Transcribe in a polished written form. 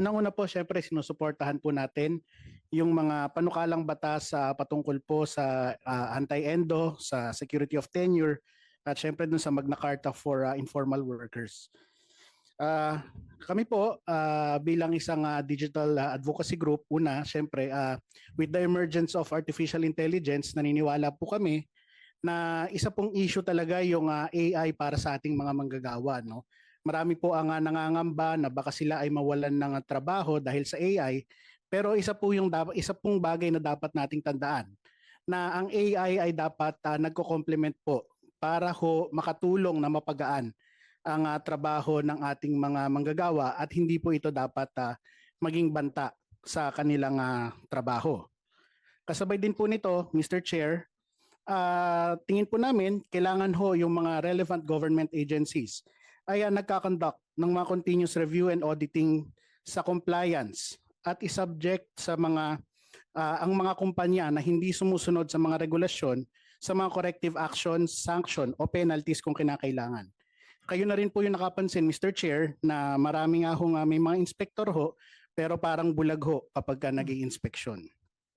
Unang-una po, syempre sinusuportahan po natin yung mga panukalang batas sa patungkol po sa anti-endo, sa security of tenure, at syempre dun sa Magna Carta for informal workers. Kami po bilang isang digital advocacy group, una, syempre with the emergence of artificial intelligence, naniniwala po kami na isa pong issue talaga yung AI para sa ating mga manggagawa, no? Marami po ang nangangamba na baka sila ay mawalan ng trabaho dahil sa AI, pero isa pong bagay na dapat nating tandaan na ang AI ay dapat nagko-complement po para ho makatulong na mapagaan ang trabaho ng ating mga manggagawa at hindi po ito dapat maging banta sa kanilang trabaho. Kasabay din po nito, Mr. Chair, tingin po namin kailangan ho yung mga relevant government agencies ay nagkakonduct ng mga continuous review and auditing sa compliance at isubject sa mga ang mga kumpanya na hindi sumusunod sa mga regulasyon sa mga corrective actions, sanction o penalties kung kinakailangan. Kayo na rin po yung nakapansin, Mr. Chair, na marami nga ho may mga inspektor ho pero parang bulag ho kapag nag-i-inspeksyon.